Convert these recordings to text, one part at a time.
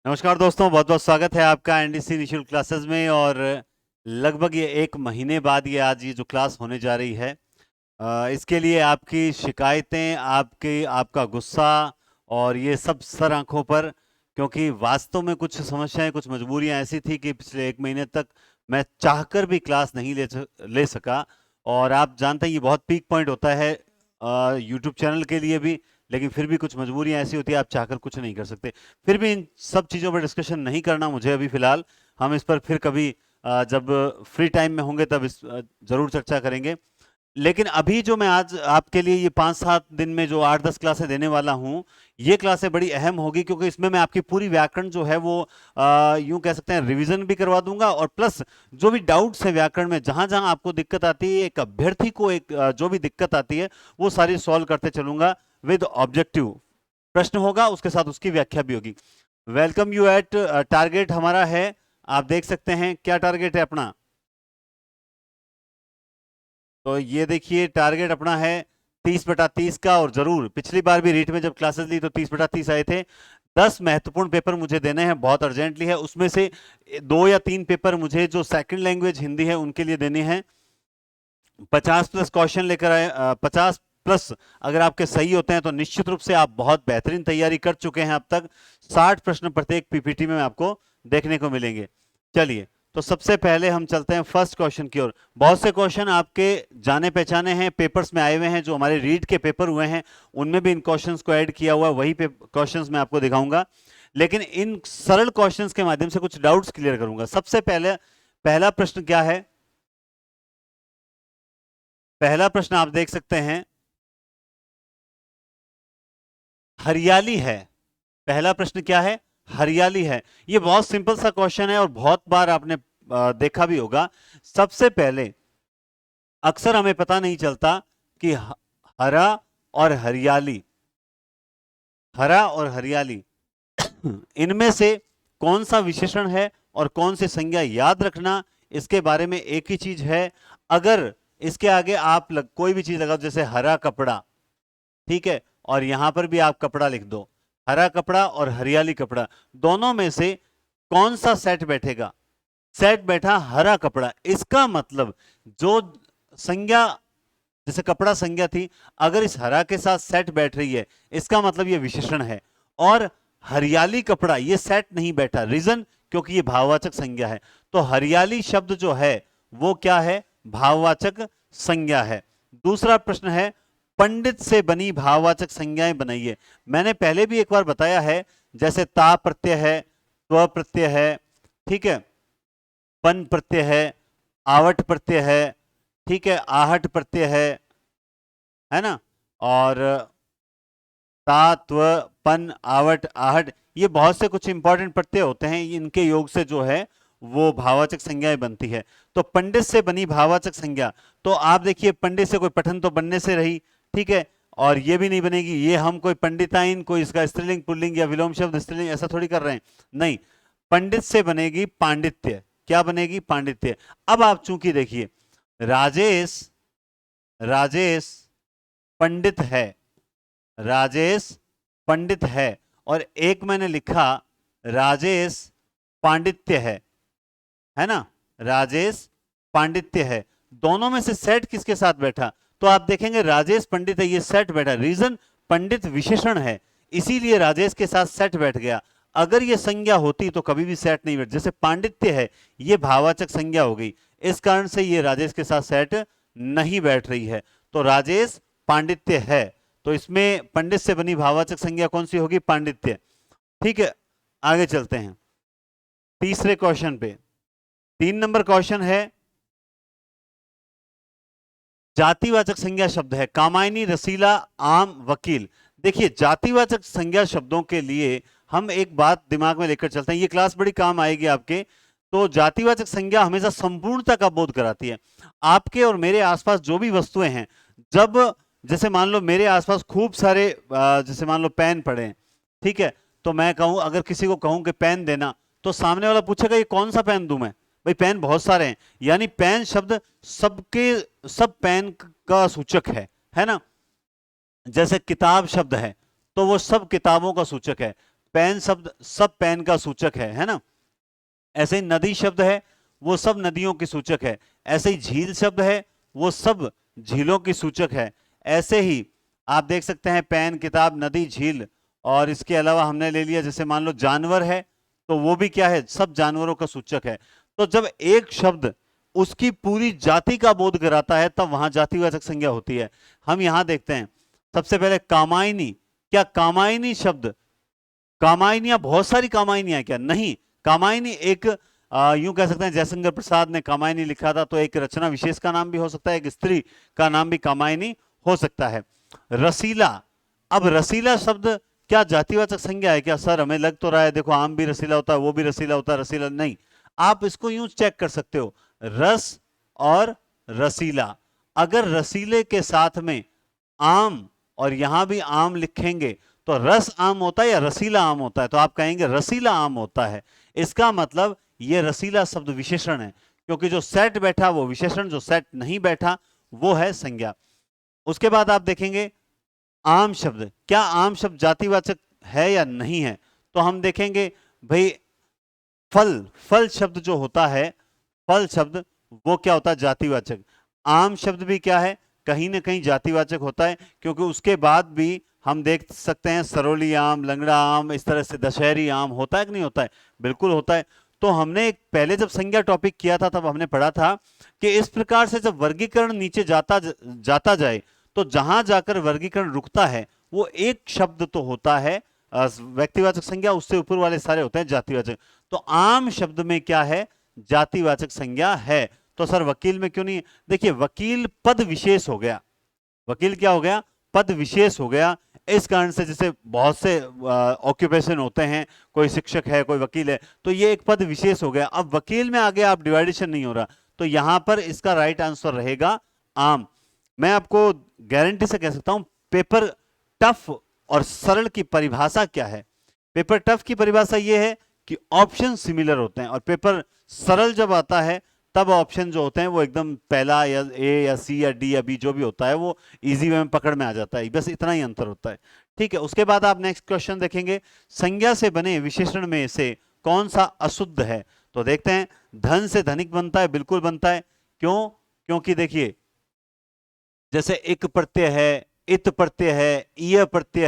नमस्कार दोस्तों, बहुत बहुत स्वागत है आपका एनडीसी निशुल्क क्लासेस में। और लगभग ये 1 महीने बाद आज ये जो क्लास होने जा रही है, इसके लिए आपकी शिकायतें, आपका गुस्सा और ये सब सर आंखों पर, क्योंकि वास्तव में कुछ समस्याएं, कुछ मजबूरियां ऐसी थी कि पिछले 1 महीने तक मैं चाहकर भी क्लास नहीं ले सका। और आप जानते हैं ये बहुत पीक पॉइंट होता है यूट्यूब चैनल के लिए भी, लेकिन फिर भी कुछ मजबूरियां ऐसी होती है, आप चाहकर कुछ नहीं कर सकते। फिर भी इन सब चीज़ों पर डिस्कशन नहीं करना मुझे अभी फिलहाल, हम इस पर फिर कभी जब फ्री टाइम में होंगे तब इस जरूर चर्चा करेंगे। लेकिन अभी जो मैं आज आपके लिए ये 5-7 दिन में जो 8-10 क्लासें देने वाला हूं, ये क्लासें बड़ी अहम होगी, क्योंकि इसमें मैं आपकी पूरी व्याकरण जो है वो यूं कह सकते हैं रिवीजन भी करवा दूंगा, और प्लस जो भी डाउट्स है व्याकरण में, जहां जहां आपको दिक्कत आती है, एक अभ्यर्थी को जो भी दिक्कत आती है वो सारी सॉल्व करते चलूंगा विद ऑब्जेक्टिव। प्रश्न होगा, उसके साथ उसकी व्याख्या भी होगी। वेलकम यू एट टारगेट हमारा है, आप देख सकते हैं क्या टारगेट है अपना। तो ये देखिए टारगेट अपना है 30/30 का। और जरूर पिछली बार भी रीट में जब क्लासेस ली तो 30/30 आए थे। 10 महत्वपूर्ण पेपर मुझे देने हैं, बहुत अर्जेंटली है। उसमें से 2 या 3 पेपर मुझे जो सेकंड लैंग्वेज हिंदी है उनके लिए देने हैं। 50+ क्वेश्चन लेकर आए। 50+ अगर आपके सही होते हैं तो निश्चित रूप से आप बहुत बेहतरीन तैयारी कर चुके हैं अब तक। 60 प्रश्न प्रत्येक पीपीटी में आपको देखने को मिलेंगे। चलिए, तो सबसे पहले हम चलते हैं फर्स्ट क्वेश्चन की ओर। बहुत से क्वेश्चन आपके जाने पहचाने हैं, पेपर्स में आए हुए हैं, जो हमारे रीड के पेपर हुए हैं उनमें भी इन क्वेश्चंस को ऐड किया हुआ है, वही क्वेश्चंस मैं आपको दिखाऊंगा। लेकिन इन सरल क्वेश्चंस के माध्यम से कुछ डाउट्स क्लियर करूंगा। सबसे पहले पहला प्रश्न क्या है? पहला प्रश्न आप देख सकते हैं, हरियाली है। पहला प्रश्न क्या है? हरियाली है। ये बहुत सिंपल सा क्वेश्चन है और बहुत बार आपने देखा भी होगा। सबसे पहले अक्सर हमें पता नहीं चलता कि हरा और हरियाली, हरा और हरियाली इनमें से कौन सा विशेषण है और कौन सी संज्ञा, याद रखना इसके बारे में एक ही चीज है। अगर इसके आगे आप कोई भी चीज लगाओ, जैसे हरा कपड़ा, ठीक है, और यहां पर भी आप कपड़ा लिख दो, हरा कपड़ा और हरियाली कपड़ा, दोनों में से कौन सा सेट बैठेगा? सेट बैठा हरा कपड़ा। इसका मतलब जो संज्ञा, जैसे कपड़ा संज्ञा थी, अगर इस हरा के साथ सेट बैठ रही है, इसका मतलब ये विशेषण है। और हरियाली कपड़ा ये सेट नहीं बैठा, रीजन क्योंकि ये भाववाचक संज्ञा है। तो हरियाली शब्द जो है वो क्या है? भाववाचक संज्ञा है। दूसरा प्रश्न है, पंडित से बनी भाववाचक संज्ञाएं बनाइए। मैंने पहले भी एक बार बताया है, जैसे ता प्रत्यय है, त्व प्रत्यय है, ठीक है, पन प्रत्यय है, आवट प्रत्यय है, ठीक है, आहट प्रत्यय है ना, और ता, त्व, पन, आवट, आहट, ये बहुत से कुछ इंपॉर्टेंट प्रत्यय होते हैं, इनके योग से जो है वो भाववाचक संज्ञाएं बनती है। तो पंडित से बनी भाववाचक संज्ञा, तो आप देखिए पंडित से कोई पठन तो बनने से रही, ठीक है, और ये भी नहीं बनेगी। ये हम कोई पंडिताइन, कोई इसका स्त्रीलिंग पुल्लिंग या विलोम शब्द स्त्रीलिंग ऐसा थोड़ी कर रहे हैं, नहीं। पंडित से बनेगी पांडित्य। क्या बनेगी? पांडित्य। अब आप चूंकि देखिए राजेश, राजेश पंडित है, राजेश पंडित है, और एक मैंने लिखा राजेश पांडित्य है ना, राजेश पांडित्य है। दोनों में से सेट किसके साथ बैठा? तो आप देखेंगे राजेश पंडित है, ये सेट बैठा। रीजन, पंडित विशेषण है, इसीलिए राजेश के साथ सेट बैठ गया। अगर ये संज्ञा होती तो कभी भी सेट नहीं बैठ। जैसे पांडित्य है, ये भाववाचक संज्ञा हो गई, इस कारण से ये राजेश के साथ सेट नहीं बैठ रही है। तो राजेश पांडित्य है, तो इसमें पंडित से बनी भाववाचक संज्ञा कौन सी होगी? पांडित्य। ठीक है, आगे चलते हैं तीसरे क्वेश्चन पे। 3 नंबर क्वेश्चन है, जातिवाचक संज्ञा शब्द है, कामायनी, रसीला, आम, वकील। देखिए जातिवाचक संज्ञा शब्दों के लिए हम एक बात दिमाग में लेकर चलते हैं, ये क्लास बड़ी काम आएगी आपके। तो जातिवाचक संज्ञा हमेशा संपूर्णता का बोध कराती है। आपके और मेरे आसपास जो भी वस्तुएं हैं, जब जैसे मान लो मेरे आसपास खूब सारे जैसे मान लो पेन पड़े हैं, ठीक है, तो मैं कहूं, अगर किसी को कहूं कि पेन देना, तो सामने वाला पूछेगा ये कौन सा पेन दूं मैं? भाई पेन बहुत सारे हैं, यानी पेन शब्द सबके सब पेन का सूचक है ना। जैसे किताब शब्द है तो वो सब किताबों का सूचक है। पेन शब्द सब पेन का सूचक है ना। ऐसे ही नदी शब्द है वो सब नदियों की सूचक है। ऐसे ही झील शब्द है वो सब झीलों की सूचक है। ऐसे ही आप देख सकते हैं पेन, किताब, नदी, झील, और इसके अलावा हमने ले लिया जैसे मान लो जानवर है तो वो भी क्या है, सब जानवरों का सूचक है। तो जब एक शब्द उसकी पूरी जाति का बोध कराता है तब वहां जातिवाचक संज्ञा होती है। हम यहां देखते हैं सबसे पहले कामायनी। क्या कामायनी शब्द, कामायनियां बहुत सारी कामायनियां क्या? नहीं, कामायनी एक यूं कह सकते हैं जयशंकर प्रसाद ने कामायनी लिखा था तो एक रचना विशेष का नाम भी हो सकता है, एक स्त्री का नाम भी कामायनी हो सकता है। रसीला, अब रसीला शब्द क्या जातिवाचक संज्ञा है क्या? सर हमें लग तो रहा है, देखो आम भी रसीला होता है, वो भी रसीला होता है, रसीला नहीं। आप इसको यूं चेक कर सकते हो, रस और रसीला। अगर रसीले के साथ में आम और यहां भी आम लिखेंगे तो रस आम होता है या रसीला आम होता है? तो आप कहेंगे रसीला आम होता है। इसका मतलब ये रसीला शब्द विशेषण है, क्योंकि जो सेट बैठा वो विशेषण, जो सेट नहीं बैठा वो है संज्ञा। उसके बाद आप देखेंगे आम शब्द, क्या आम शब्द जातिवाचक है या नहीं है? तो हम देखेंगे भाई फल, फल शब्द जो होता है, फल शब्द वो क्या होता है? जातिवाचक। आम शब्द भी क्या है? कहीं ना कहीं जातिवाचक होता है, क्योंकि उसके बाद भी हम देख सकते हैं सरोली आम, लंगड़ा आम, इस तरह से दशहरी आम होता है कि नहीं होता है? बिल्कुल होता है। तो हमने एक पहले जब संज्ञा टॉपिक किया था तब हमने पढ़ा था कि इस प्रकार से जब वर्गीकरण नीचे जाता जाए तो जहां जाकर वर्गीकरण रुकता है वो एक शब्द तो होता है व्यक्तिवाचक संज्ञा, उससे ऊपर वाले सारे होते हैं जातिवाचक। तो आम शब्द में क्या है? जातिवाचक संज्ञा है। तो सर वकील में क्यों नहीं? देखिए वकील पद विशेष हो गया, वकील क्या हो गया? पद विशेष हो गया। इस कारण से जैसे बहुत से ऑक्यूपेशन होते हैं, कोई शिक्षक है, कोई वकील है, तो ये एक पद विशेष हो गया। अब वकील में आगे आप डिवाइडेशन नहीं हो रहा, तो यहां पर इसका राइट आंसर रहेगा आम। मैं आपको गारंटी से कह सकता हूं पेपर टफ और सरल की परिभाषा क्या है? पेपर टफ की परिभाषा यह है कि ऑप्शन सिमिलर होते हैं, और पेपर सरल जब आता है तब ऑप्शन जो होते हैं वो एकदम पहला या ए या सी या डी या बी जो भी होता है वो इजी वे में पकड़ में आ जाता है। बस इतना ही अंतर होता है। ठीक है, उसके बाद आप नेक्स्ट क्वेश्चन देखेंगे, संज्ञा से बने विशेषण में से कौन सा अशुद्ध है? तो देखते हैं, धन से धनिक बनता है, बिल्कुल बनता है। क्यों? क्योंकि देखिए जैसे इक प्रत्यय है, इत प्रत्यय है, ईय प्रत्यय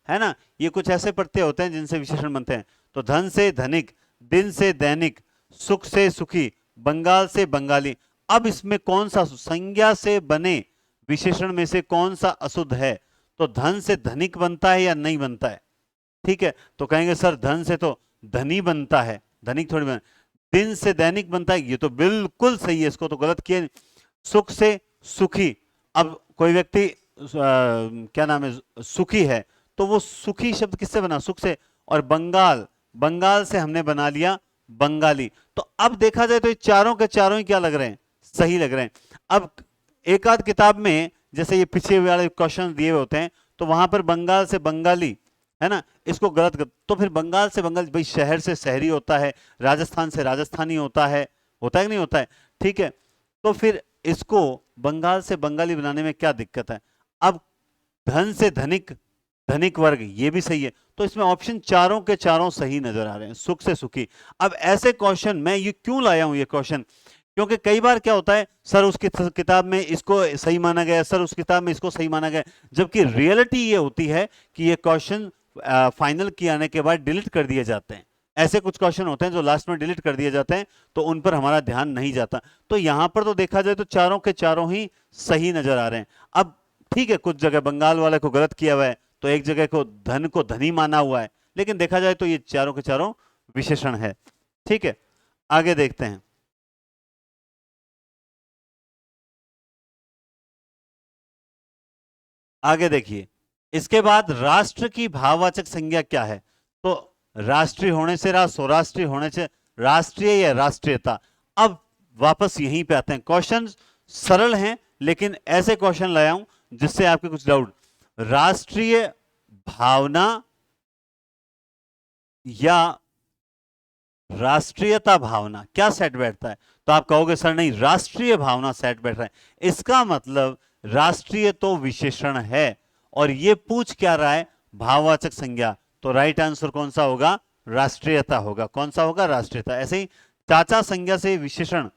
है ना, ये कुछ ऐसे प्रत्यय होते हैं जिनसे विशेषण बनते हैं। तो धन से धनिक, दिन से दैनिक, सुख से सुखी, बंगाल से बंगाली। अब इसमें कौन सा संज्ञा से बने विशेषण में से कौन सा अशुद्ध है? तो धन से धनिक बनता है या नहीं बनता है? ठीक है, तो कहेंगे सर धन से तो धनी बनता है, धनिक थोड़ी बन। दिन से दैनिक बनता है, ये तो बिल्कुल सही है, इसको तो गलत किया नहीं। सुख से सुखी, अब कोई व्यक्ति क्या नाम है सुखी है, तो वो सुखी शब्द किससे बना? सुख से। और बंगाल, बंगाल से हमने बना लिया बंगाली। तो अब देखा जाए तो ये चारों के चारों ही क्या लग रहे हैं? सही लग रहे हैं। अब एक आध किताब में जैसे ये पीछे वाले क्वेश्चन दिए हुए होते हैं तो वहां पर बंगाल से बंगाली है ना, इसको गलत कर, तो फिर बंगाल से बंगाल, भाई शहर से शहरी होता है, राजस्थान से राजस्थानी होता है कि नहीं होता है? ठीक है, तो फिर इसको बंगाल से बंगाली बनाने में क्या दिक्कत है? अब धन से धनिक, धनिक वर्ग, ये भी सही है। तो इसमें ऑप्शन चारों के चारों सही नजर आ रहे हैं, सुख से सुखी। अब ऐसे क्वेश्चन मैं ये क्यों लाया हूं ये क्वेश्चन, क्योंकि कई बार क्या होता है सर उस किताब में इसको सही माना गया, सर उस किताब में इसको सही माना गया, जबकि रियलिटी ये होती है कि ये क्वेश्चन फाइनल किए आने के बाद डिलीट कर दिए जाते हैं। ऐसे कुछ क्वेश्चन होते हैं जो लास्ट में डिलीट कर दिए जाते हैं, तो उन पर हमारा ध्यान नहीं जाता। तो यहां पर तो देखा जाए तो चारों के चारों ही सही नजर आ रहे हैं। अब ठीक है, कुछ जगह बंगाल वाले को गलत किया हुआ है, तो एक जगह को धनी माना हुआ है, लेकिन देखा जाए तो ये चारों के चारों विशेषण है। ठीक है, आगे देखते हैं। आगे देखिए, इसके बाद राष्ट्र की भाववाचक संज्ञा क्या है? तो राष्ट्रीय होने से स्वराष्ट्रीय होने से राष्ट्रीय या राष्ट्रीयता। अब वापस यहीं पे आते हैं, क्वेश्चन सरल हैं लेकिन ऐसे क्वेश्चन लाया हूं जिससे आपके कुछ डाउट। राष्ट्रीय भावना या राष्ट्रीयता भावना, क्या सेट बैठता है? तो आप कहोगे सर नहीं, राष्ट्रीय भावना सेट बैठ रहा है। इसका मतलब राष्ट्रीय तो विशेषण है और ये पूछ क्या रहा है? भाववाचक संज्ञा। तो राइट आंसर कौन सा होगा? राष्ट्रीयता होगा। कौन सा होगा? राष्ट्रीयता। ऐसे ही चाचा संज्ञा से विशेषण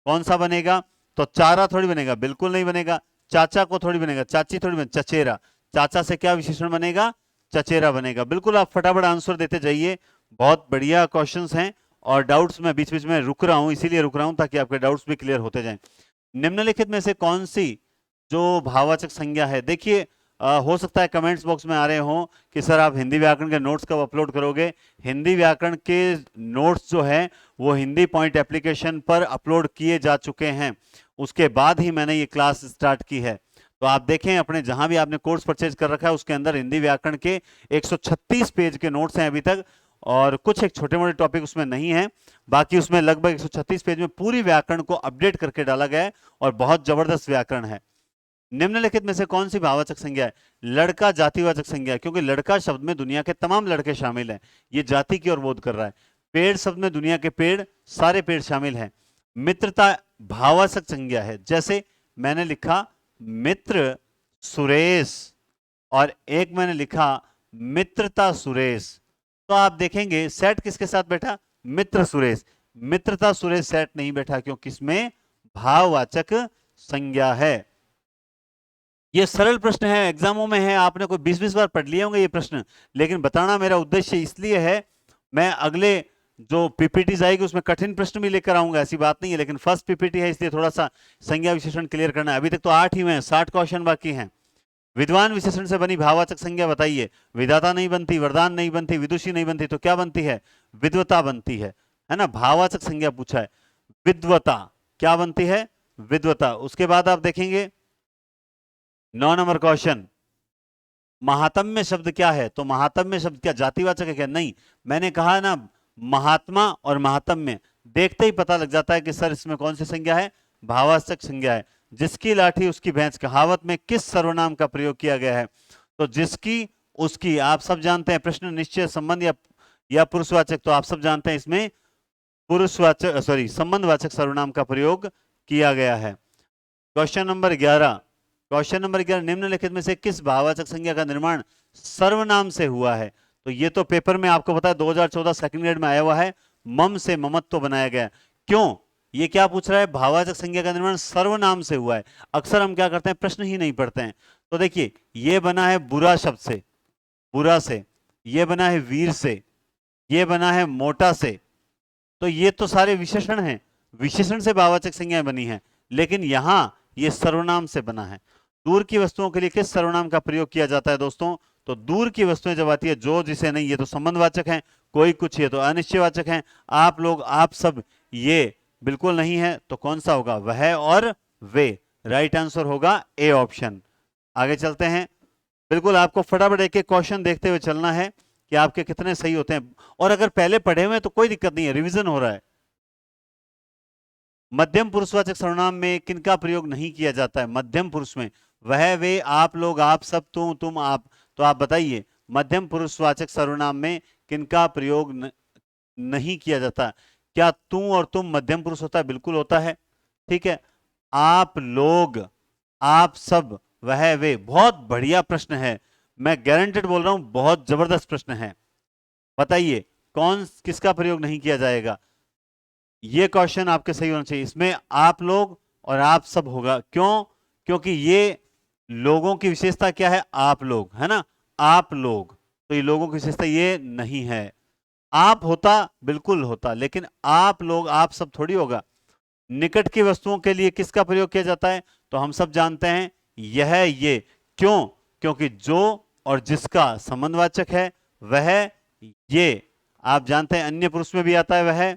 कौन सा बनेगा? तो चारा थोड़ी बनेगा, बिल्कुल नहीं बनेगा। चाचा को थोड़ी बनेगा, चाची थोड़ी बनेगा, चचेरा। चाचा से क्या विशेषण बनेगा? चचेरा बनेगा। बिल्कुल आप फटाफट आंसर देते जाइए, बहुत बढ़िया क्वेश्चंस हैं। और डाउट्स में बीच बीच में रुक रहा हूं, इसीलिए रुक रहा हूं ताकि आपके डाउट्स भी क्लियर होते जाएं। निम्नलिखित में से कौन सी जो भाववाचक संज्ञा है, देखिए हो सकता है कमेंट्स बॉक्स में आ रहे हो कि सर आप हिंदी व्याकरण के नोट्स कब अपलोड करोगे? हिंदी व्याकरण के नोट्स जो है वो हिंदी पॉइंट एप्लीकेशन पर अपलोड किए जा चुके हैं, उसके बाद ही मैंने ये क्लास स्टार्ट की है। तो आप देखें अपने जहां भी आपने कोर्स परचेज कर रखा है उसके अंदर हिंदी व्याकरण के 136 पेज के नोट्स हैं अभी तक, और कुछ एक छोटे मोटे टॉपिक उसमें नहीं है, बाकी उसमें लगभग 136 पेज में पूरी व्याकरण को अपडेट करके डाला गया है और बहुत जबरदस्त व्याकरण है। निम्नलिखित में से कौन सी भाववाचक संज्ञा है? लड़का जातिवाचक संज्ञा है, क्योंकि लड़का शब्द में दुनिया के तमाम लड़के शामिल हैं, ये जाति की ओर बोध कर रहा है। पेड़ शब्द में दुनिया के पेड़, सारे पेड़ शामिल हैं। मित्रता भाववाचक संज्ञा है, जैसे मैंने लिखा मित्र सुरेश और एक मैंने लिखा मित्रता सुरेश, तो आप देखेंगे सेट किसके साथ बैठा? मित्र सुरेश। मित्रता सुरेश सेट नहीं बैठा, क्योंकि इसमें भाववाचक संज्ञा है। ये सरल प्रश्न है, एग्जामों में है, आपने कोई 20-20 बार पढ़ लिए होंगे ये प्रश्न, लेकिन बताना मेरा उद्देश्य इसलिए है, मैं अगले जो पीपीटी आएगी उसमें कठिन प्रश्न भी लेकर आऊंगा, ऐसी बात नहीं है, लेकिन फर्स्ट पीपीटी है इसलिए थोड़ा सा संज्ञा विशेषण क्लियर करना है। अभी तक तो 8 ही हुए हैं, 60 क्वेश्चन बाकी हैं। विद्वान विशेषण से बनी भाववाचक संज्ञा बताइए। विधाता नहीं बनती, वरदान नहीं बनती, विदुषी नहीं बनती, तो क्या बनती है? विद्वता बनती है ना? भाववाचक संज्ञा पूछा है, विद्वता क्या बनती है? विद्वता। उसके बाद आप देखेंगे 9 नंबर क्वेश्चन, महात्म्य शब्द क्या है? तो महात्म्य शब्द क्या जातिवाचक है क्या? नहीं, मैंने कहा ना महात्मा और महात्म्य देखते ही पता लग जाता है कि सर इसमें कौन सी संज्ञा है? भाववाचक संज्ञा है। जिसकी लाठी उसकी भैंस, कहावत में किस सर्वनाम का प्रयोग किया गया है? तो जिसकी उसकी आप सब जानते हैं, प्रश्न निश्चय संबंध या पुरुषवाचक, तो आप सब जानते हैं इसमें पुरुषवाचक संबंधवाचक सर्वनाम का प्रयोग किया गया है। क्वेश्चन नंबर 11, निम्नलिखित में से किस भाववाचक संज्ञा का निर्माण सर्वनाम से हुआ है? तो ये तो पेपर में आपको पता है 2014 सेकंड ग्रेड में आया हुआ है, मम से ममत्व बनाया गया। क्यों? ये क्या पूछ रहा है? भाववाचक संज्ञा का निर्माण सर्वनाम से हुआ है। अक्सर हम क्या करते हैं, प्रश्न ही नहीं पढ़ते हैं। तो देखिए ये बना है बुरा शब्द से, बुरा से, ये बना है वीर से, ये बना है मोटा से, तो ये तो सारे विशेषण हैं, विशेषण से भाववाचक संज्ञाएं बनी हैं, लेकिन यहां ये सर्वनाम से बना है। दूर की वस्तुओं के लिए किस सर्वनाम का प्रयोग किया जाता है दोस्तों? तो दूर की वस्तुएं जब आती है, जो जिसे नहीं, ये तो संबंधवाचक हैं, कोई कुछ, ये तो अनिश्चयवाचक हैं। आप लोग आप सब ये बिल्कुल नहीं है, तो कौन सा होगा? वह और वे। राइट आंसर होगा ए ऑप्शन। आगे चलते हैं, बिल्कुल आपको फटाफट एक एक क्वेश्चन देखते हुए चलना है कि आपके कितने सही होते हैं, और अगर पहले पढ़े हुए हैं तो कोई दिक्कत नहीं है, रिवीजन हो रहा है। मध्यम पुरुषवाचक सर्वनाम में किनका प्रयोग नहीं किया जाता है? मध्यम पुरुष में वह वे आप लोग आप सब तुम आप, तो आप बताइए मध्यम पुरुषवाचक सर्वनाम में किनका प्रयोग नहीं किया जाता? क्या तू और तुम मध्यम पुरुष होता है? बिल्कुल होता है, ठीक है। आप लोग, आप सब, वह वे, बहुत बढ़िया प्रश्न है, मैं गारंटेड बोल रहा हूं, बहुत जबरदस्त प्रश्न है। बताइए कौन किसका प्रयोग नहीं किया जाएगा? ये क्वेश्चन आपके सही होना चाहिए। इसमें आप लोग और आप सब होगा, क्यों? क्योंकि ये लोगों की विशेषता क्या है? आप लोग, है ना, आप लोग, तो ये लोगों की विशेषता ये नहीं है। आप होता, बिल्कुल होता, लेकिन आप लोग आप सब थोड़ी होगा। निकट की वस्तुओं के लिए किसका प्रयोग किया जाता है? तो हम सब जानते हैं यह ये। क्यों? क्योंकि जो और जिसका संबंधवाचक है, वह ये। आप जानते हैं अन्य पुरुष में भी आता है वह,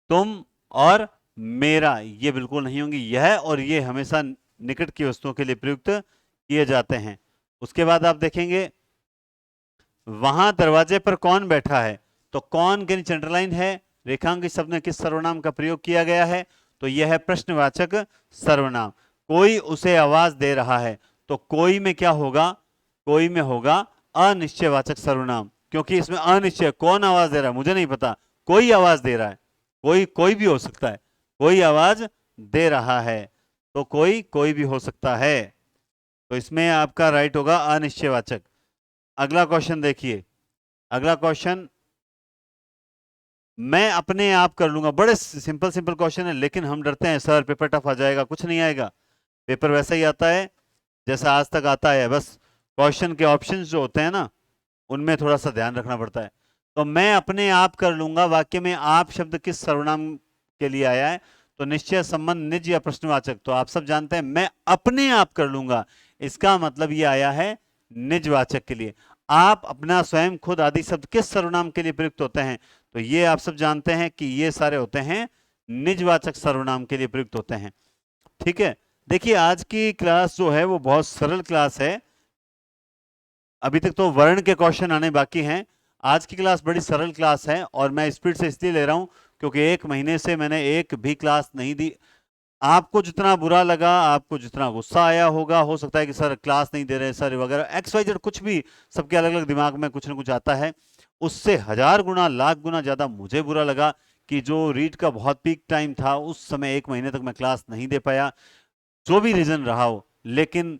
तुम और मेरा, ये बिल्कुल नहीं होंगी। यह और ये हमेशा निकट की वस्तुओं के लिए प्रयुक्त किए जाते हैं। उसके बाद आप देखेंगे वहां दरवाजे पर कौन बैठा है? तो कौन के नीचे अंडरलाइन है, रेखांकित शब्द में किस सर्वनाम का प्रयोग किया गया है? तो यह है प्रश्नवाचक सर्वनाम। कोई उसे आवाज दे रहा है, तो कोई में क्या होगा? कोई में होगा अनिश्चयवाचक सर्वनाम, क्योंकि इसमें अनिश्चय, कौन आवाज दे रहा है मुझे नहीं पता, कोई आवाज दे रहा है, कोई भी हो सकता है, कोई आवाज दे रहा है, तो कोई भी हो सकता है। तो इसमें आपका राइट होगा अनिश्चयवाचक। अगला क्वेश्चन देखिए, अगला क्वेश्चन मैं अपने आप कर लूंगा। बड़े सिंपल सिंपल क्वेश्चन है, लेकिन हम डरते हैं सर पेपर टफ आ जाएगा। कुछ नहीं आएगा, पेपर वैसा ही आता है जैसा आज तक आता है। बस क्वेश्चन के ऑप्शंस जो होते हैं ना, उनमें थोड़ा सा ध्यान रखना पड़ता है। तो मैं अपने आप कर लूंगा, वाक्य में आप शब्द किस सर्वनाम के लिए आया है? तो निश्चय, संबंध, निज या प्रश्नवाचक। तो आप सब जानते हैं मैं अपने आप कर लूंगा, इसका मतलब ये आया है निजवाचक के लिए। आप, अपना, स्वयं, खुद आदि शब्द किस सर्वनाम के लिए प्रयुक्त होते हैं? तो ये आप सब जानते हैं कि ये सारे होते हैं निजवाचक सर्वनाम के लिए प्रयुक्त होते हैं। ठीक है, देखिए आज की क्लास जो है वो बहुत सरल क्लास है। अभी तक तो वर्ण के क्वेश्चन आने बाकी हैं। आज की क्लास बड़ी सरल क्लास है, और मैं स्पीड से इसलिए ले रहा हूं क्योंकि 1 महीने से मैंने एक भी क्लास नहीं दी। आपको जितना बुरा लगा, आपको जितना गुस्सा आया होगा, हो सकता है कि सर क्लास नहीं दे रहे सर वगैरह एक्स वाई जेड, कुछ भी, सबके अलग अलग दिमाग में कुछ ना कुछ आता है। उससे 1000 गुना, लाख गुना ज्यादा मुझे बुरा लगा कि जो रीड का बहुत पीक टाइम था उस समय 1 महीने तक मैं क्लास नहीं दे पाया। जो भी रीजन रहा हो, लेकिन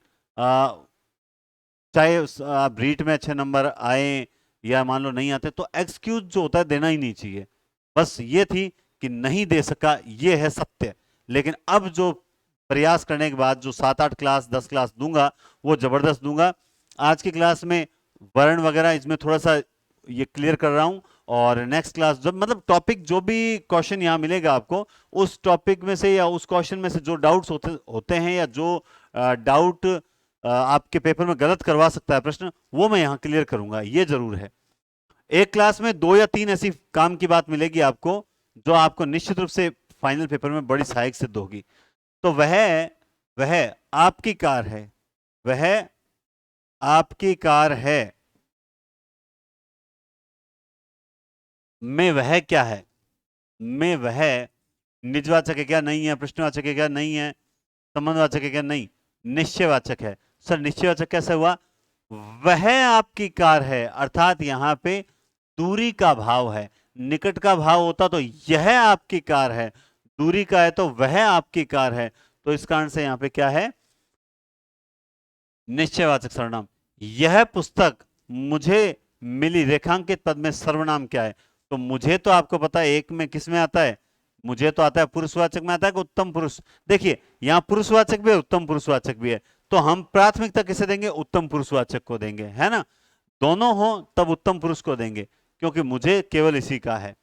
चाहे आप रीट में अच्छे नंबर आए या मान लो नहीं आते, तो एक्सक्यूज जो होता है देना ही नहीं चाहिए। बस ये थी कि नहीं दे सका, ये है सत्य। लेकिन अब जो प्रयास करने के बाद जो 7-8 क्लास 10 क्लास दूंगा, वो जबरदस्त दूंगा। आज की क्लास में वर्ण वगैरह इसमें थोड़ा सा ये क्लियर कर रहा हूं, और नेक्स्ट क्लास जब, मतलब टॉपिक जो भी क्वेश्चन यहां मिलेगा आपको, उस टॉपिक में से या उस क्वेश्चन में से जो डाउट्स होते हैं, या जो डाउट आपके पेपर में गलत करवा सकता है प्रश्न, वो मैं यहां क्लियर करूंगा, ये जरूर है। एक क्लास में 2 या 3 ऐसी काम की बात मिलेगी आपको, जो आपको निश्चित रूप से फाइनल पेपर में बड़ी सहायक सिद्ध होगी। तो वह आपकी कार है, वह आपकी कार है में वह क्या है? में वह निजवाचक है क्या? नहीं है। प्रश्नवाचक है क्या? नहीं है। संबंधवाचक है क्या? नहीं। निश्चयवाचक है। सर निश्चयवाचक कैसे हुआ? वह आपकी कार है, अर्थात यहां पे दूरी का भाव है। निकट का भाव होता तो यह आपकी कार है, दूरी का है तो वह आपकी कार है। तो इस कारण से यहां पे क्या है? निश्चयवाचक सर्वनाम। यह पुस्तक मुझे मिली, रेखांकित पद में सर्वनाम क्या है? तो मुझे तो आपको पता है एक में किस में आता है, मुझे तो आता है पुरुषवाचक में आता है कि उत्तम पुरुष। देखिए यहां पुरुषवाचक भी है, उत्तम पुरुषवाचक भी है, तो हम प्राथमिकता किसे देंगे? उत्तम पुरुषवाचक को देंगे, है ना। दोनों हो तब उत्तम पुरुष को देंगे, क्योंकि मुझे केवल इसी का है।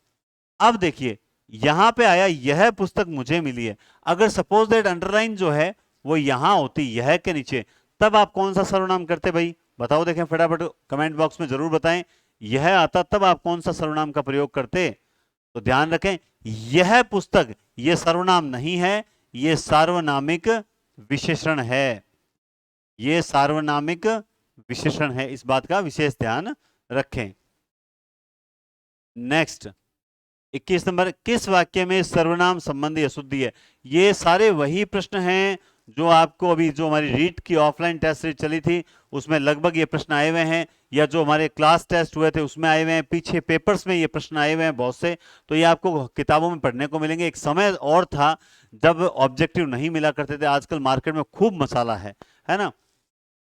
अब देखिए यहां पे आया यह पुस्तक मुझे मिली है। अगर सपोज दैट अंडरलाइन जो है वो यहां होती यह के नीचे, तब आप कौन सा सर्वनाम करते भाई? बताओ, देखें फटाफट कमेंट बॉक्स में जरूर बताएं। यह आता तब आप कौन सा सर्वनाम का प्रयोग करते? तो ध्यान रखें, यह पुस्तक यह सर्वनाम नहीं है, यह सार्वनामिक विशेषण है। यह सार्वनामिक विशेषण है, इस बात का विशेष ध्यान रखें। नेक्स्ट 21 नंबर, किस वाक्य में सर्वनाम संबंधी अशुद्धि है? ये सारे वही प्रश्न हैं जो आपको अभी, जो हमारी रीट की ऑफलाइन टेस्ट सीरीज चली थी उसमें लगभग ये प्रश्न आए हुए हैं, या जो हमारे क्लास टेस्ट हुए थे उसमें आए हुए हैं, पीछे पेपर्स में ये प्रश्न आए हुए हैं बहुत से। तो ये आपको किताबों में पढ़ने को मिलेंगे। एक समय और था जब ऑब्जेक्टिव नहीं मिला करते थे, आजकल मार्केट में खूब मसाला है ना।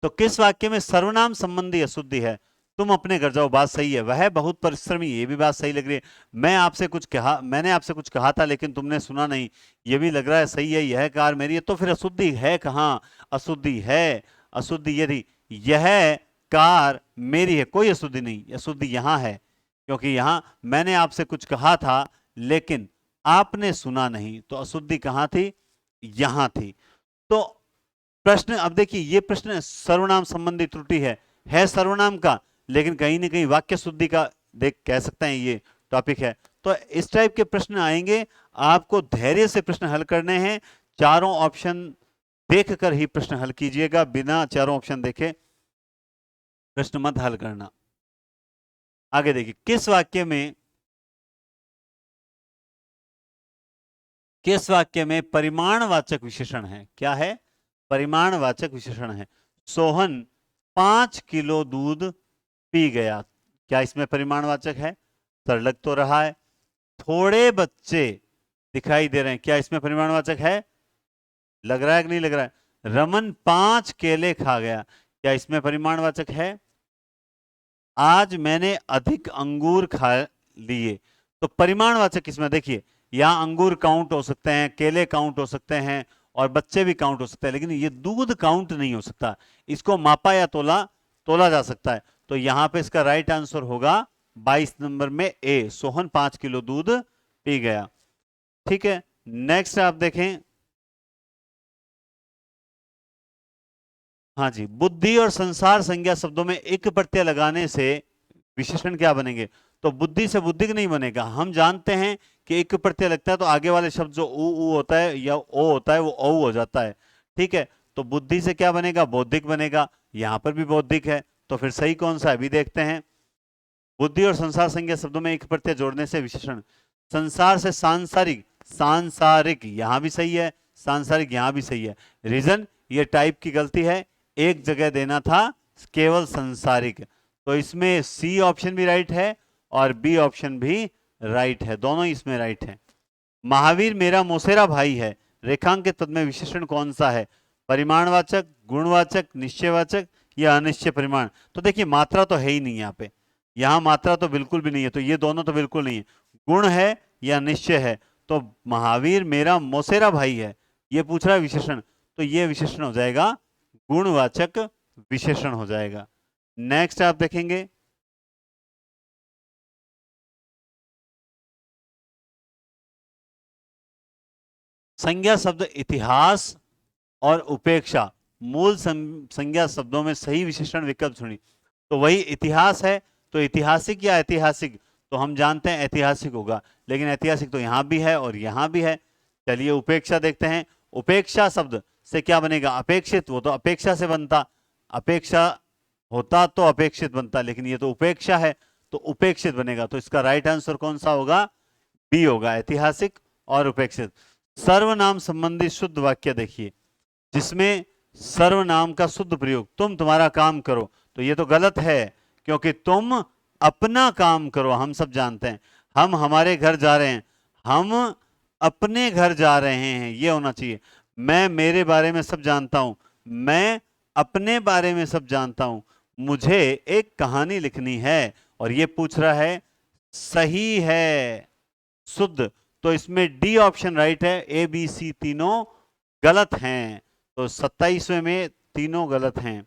तो किस वाक्य में सर्वनाम संबंधी अशुद्धि है? तुम अपने घर जाओ, बात सही है। वह बहुत परिश्रमी, ये भी बात सही लग रही है। मैंने आपसे कुछ कहा था लेकिन तुमने सुना नहीं, ये भी लग रहा है सही है। यह कार मेरी है, तो फिर अशुद्धि है कहां? अशुद्धि है, अशुद्धि यदि यह कार मेरी है, कोई अशुद्धि नहीं, अशुद्धि यहां है, क्योंकि यहां मैंने आपसे कुछ कहा था लेकिन आपने सुना नहीं, तो अशुद्धि कहां थी? यहां थी। तो प्रश्न, अब देखिए ये प्रश्न सर्वनाम संबंधी त्रुटि है सर्वनाम का, लेकिन कहीं ना कहीं वाक्य शुद्धि का देख कह सकते हैं ये टॉपिक है। तो इस टाइप के प्रश्न आएंगे, आपको धैर्य से प्रश्न हल करने हैं। चारों ऑप्शन देखकर ही प्रश्न हल कीजिएगा, बिना चारों ऑप्शन देखे प्रश्न मत हल करना। आगे देखिए, किस वाक्य में परिमाणवाचक विशेषण है? क्या है? परिमाणवाचक विशेषण है। सोहन 5 किलो दूध पी गया, क्या इसमें परिमाणवाचक है? सर लग तो रहा है। थोड़े बच्चे दिखाई दे रहे हैं, क्या इसमें परिमाणवाचक है? लग रहा है कि नहीं लग रहा है? रमन 5 केले खा गया, क्या इसमें परिमाणवाचक है? आज मैंने अधिक अंगूर खा लिए। तो परिमाणवाचक किसमें, देखिए यहां अंगूर काउंट हो सकते हैं, केले काउंट हो सकते हैं और बच्चे भी काउंट हो सकते हैं, लेकिन ये दूध काउंट नहीं हो सकता। इसको मापा या तोला तोला जा सकता है। तो यहां पे इसका राइट आंसर होगा 22 नंबर में ए, सोहन 5 किलो दूध पी गया। ठीक है, नेक्स्ट आप देखें। हाँ जी, बुद्धि और संसार संज्ञा शब्दों में एक प्रत्यय लगाने से विशेषण क्या बनेंगे? तो बुद्धि से बुद्धिक नहीं बनेगा। हम जानते हैं कि एक प्रत्यय लगता है तो आगे वाले शब्द जो ऊ होता है या ओ होता है वो औ हो जाता है। ठीक है, तो बुद्धि से क्या बनेगा? बौद्धिक बनेगा। यहां पर भी बौद्धिक है, तो फिर सही कौन सा है अभी देखते हैं। बुद्धि और संसार संज्ञा शब्दों में एक प्रत्यय जोड़ने से विशेषण। संसार से सांसारिक, सांसारिक यहां भी सही है, सांसारिक यहां भी सही है। रीजन, ये टाइप की गलती है, एक जगह देना था केवल संसारिक। तो इसमें सी ऑप्शन भी राइट है और बी ऑप्शन भी राइट है, दोनों ही इसमें राइट है। महावीर मेरा मौसेरा भाई है, रेखांकित पद में विशेषण कौन सा है? परिमाणवाचक, गुणवाचक, निश्चयवाचक या अनिश्चय परिमाण? तो देखिए मात्रा तो है ही नहीं यहाँ पे, यहां मात्रा तो बिल्कुल भी नहीं है, तो ये दोनों तो बिल्कुल नहीं है। गुण है या निश्चय है? तो महावीर मेरा मौसेरा भाई है, ये पूछ रहा है विशेषण, तो ये विशेषण हो जाएगा गुणवाचक विशेषण हो जाएगा। नेक्स्ट आप देखेंगे, संज्ञा शब्द इतिहास और उपेक्षा, मूल संज्ञा शब्दों में सही विशेषण विकल्प चुनी। तो वही इतिहास है, तो ऐतिहासिक या ऐतिहासिक, तो हम जानते हैं ऐतिहासिक होगा, लेकिन ऐतिहासिक तो यहां भी है और यहां भी है। चलिए उपेक्षा देखते हैं। उपेक्षा शब्द से क्या बनेगा? अपेक्षित, वो तो अपेक्षा से बनता, अपेक्षा होता तो अपेक्षित बनता, लेकिन ये तो उपेक्षा है तो उपेक्षित बनेगा। तो इसका राइट आंसर कौन सा होगा? बी होगा, ऐतिहासिक और उपेक्षित। सर्वनाम संबंधी शुद्ध वाक्य देखिए, जिसमें सर्वनाम का शुद्ध प्रयोग, तुम तुम्हारा काम करो, तो ये तो गलत है, क्योंकि तुम अपना काम करो हम सब जानते हैं। हम हमारे घर जा रहे हैं, हम अपने घर जा रहे हैं, ये होना चाहिए। मैं मेरे बारे में सब जानता हूं, मैं अपने बारे में सब जानता हूं, मुझे एक कहानी लिखनी है, और ये पूछ रहा है सही है शुद्ध, तो इसमें डी ऑप्शन राइट है, ए बी सी तीनों गलत हैं, तो 27वें में तीनों गलत हैं।